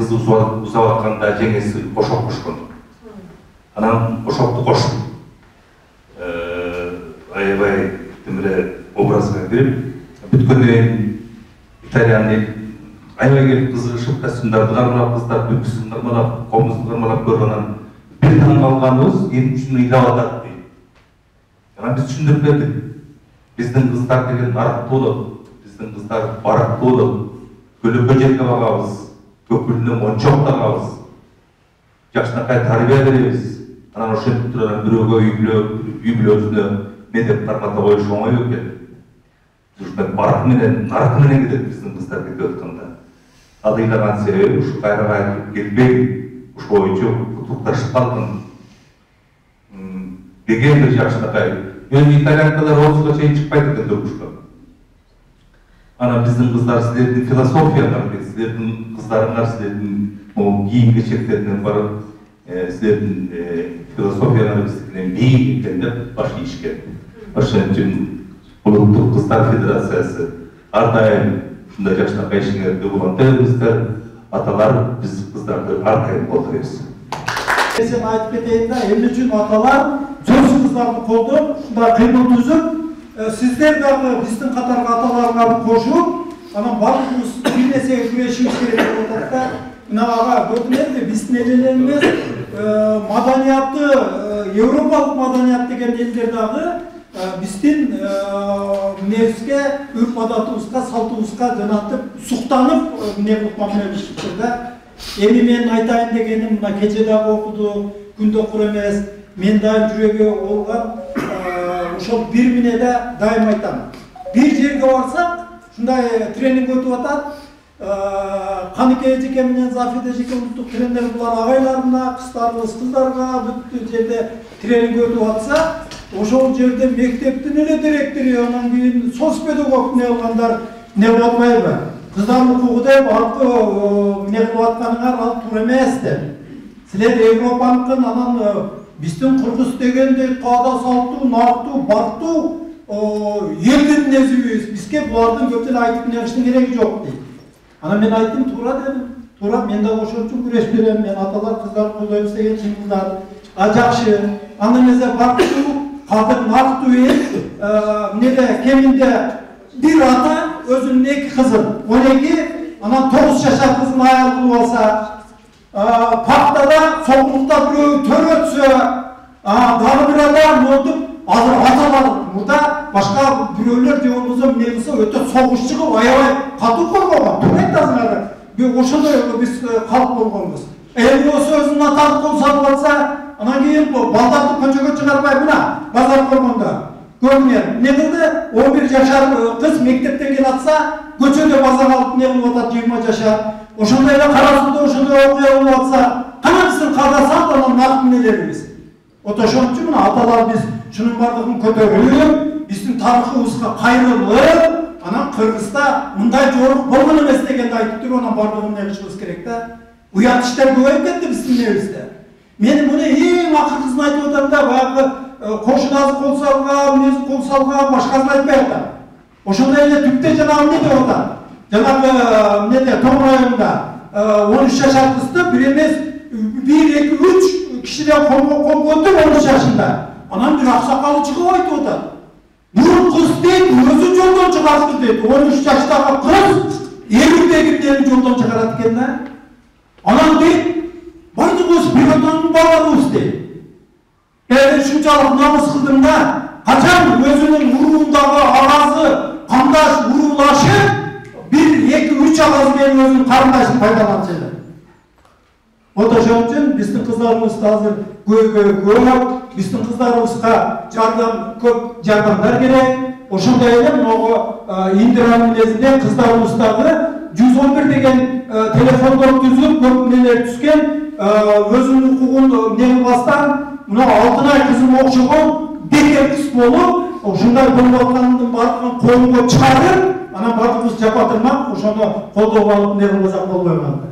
кызды узап атканда жеңеси кошок кошкон. Анан кошокту кошуп аябай тимире образга кирип бүткөндөн кийин Италияны аябай келип кызыгышып, костюмдарды кармалап, кыздар бүткүсүн кармалап, комузун кармалап көргөнөн бир таң калганыбыз эми үчүн ыйлап атат дейт. Анан биз түшүндүрүп бердик. Биздин кыздар деген арыктуулук, биздин кыздар барактуулук, көлөккө жерге багабыз, көпүлүнө мончок тагабыз, жакшынакай тарбия беребиз. Анан ошентип туруп бирөөгө үй бүлөсүнө не деп кармата коюш оңой экен. Барак менен, наркы менен кетет биздин кыздар кетип атканда. Ал ыйлаган себеби ушу кайра кайтып келбей, ушу боюнча кутукташып калдым деген бир жакшынакай. Өзү итальянкалар 30га чейин чыкпайт экен турмушка. Анан биздин кыздар силердин философияңар, силердин кыздарыңар силердин кийим кечектеринен барып, силердин философияңар биздикинен бийик экен деп баш ийишкен. Ошон үчүн Улуттук Кыздар Федерациясы ар дайым ушундай жакшынакай ишиңерди улантабыздар. Аталар биз кыздарды ар дайым колдойбуз. Сен айтып кетейин да, эл үчүн аталар жас кыздарды колдоп, ушундай кыймыл түзүп, сиздер дагы биздин катарга аталарыңарды кошуп, анан баардыгыбыз бир нерсеге күрөшүбүз керек деп атат да. Мына ага көрдүңөрбү, биздин элелерибиз маданияты, европалык маданият деген элдер дагы биздин негизге үрп адатыбызга, салтыбызга жанагынтип суктанып эмне кылып мамилелешиптир да. Эми мен айтайын дегеним, мына кече дагы окуду, күндө окур эмес, мен дайым жүрөгү болгон, ошол бир минеде дайым айтам. Бир жерге барсак, ушундай тренинг өтүп атат. Каныке эжеке менен Зафиде эжеке улуттук тренер булар агайларына, кыздарга бүт жерде тренинг өтүп атса, ошол жерде мектептин эле директору, анан кийин соц педагог эмне кылгандар эмне кылып атпайбы? Кыздардын укугу деп аркы эмне кылып атканыңар ал туура эмес деп. Силер Европаныкын, анан биздин Кыргыз дегенде каада салттуу, нарктуу, барктуу элдин несибиз. Бизге булардын көп деле айтып нерштин кереги жок дейт. Анан мен айттым, туура дедим. Туура, мен да ошол үчүн күрөшүп берем. Мен аталар кыздарды колдойбуз деген чыгымдар. Жакшы. Анда эмесе барктуу, кадыр нарктуу эл, эмнеде кеминде бир ата өзүнүн 2 кызын, 12, анан 9 жашар кызын аял кылып алса, пактада согулукта бирөө төрөтсө, дагы бир адам монтуп, азыр аталар мурда башка бирөөлөр же болбосо эмне кылса өтө согуш чыгып, аябай катуу коргогон. Туура айтасыңар. Ошондой биз калп болгонбуз. Эми болсо өзүнүн аталык кол салып алса, анан кийин балдарды көчөгө чыгарбай, мына базар болгондо көбүнө эмне кылды? 11 жашар кыз мектептен келип атса, көчөдө базар алып эмне кылып атат 20 жашар. Ошондой эле Кара Сууда ошондой окуя болуп атса, кана биздин каада салт анан нарк эмнелерибиз? Ошон үчүн мына аталар биз шунун бардыгын көтөрүп, биздин тарыхыбызга кайрылып, анан Кыргызда мындай жорук болгон эмес дегенди айтып туруп, анан бардыгын кылышыбыз керек да. Уят иштер көбөйүп кетти биздин небизде. Мен муну эң акыркысын айтып атам да, баягы кошунасы кол салган, эмнеси кол салган, башкасын айтпай атам. Ошондой эле түптө жанагы эмне деп атат? Жанагы эмнеде Том районунда 13 жашар кызды бир эмес 1, 2, 3 кишиден кол көтүп 13 жашында. Анан бир аксакалы чыгып айтып атат. Бул кыз дейт, өзү жолдон чыгарды дейт. 13 жаштагы кыз эрдегиндени жолдон чыгарат экен да. Анан дейт, бардыгыбыз бир атанын балдарыбыз дейт. Мен ушунчалык намыс кылдым да, качан өзүнүн урундагы агазы, кандаш уруулашы 1, 2, 3 агазы менен өзүнүн карындашын пайдаланчу эле. Ошон үчүн биздин кыздарыбыз азыр көп, биздин кыздарыбызга көп жардамдар керек. Ошондой эле могу Индира милесинде кыздарыбыздагы 111 деген телефондор түзүп, көп нелер түзгөн, өзүнүн укугун эмне кылбастан, мына Алтынай кызым окшогон бекер кыз болуп, ушундай болуп аткандын бардыгын коомго чыгарып, анан бардыгыбыз жапа тырмак ошону колдоп алып эмне кылбасак болбой калды.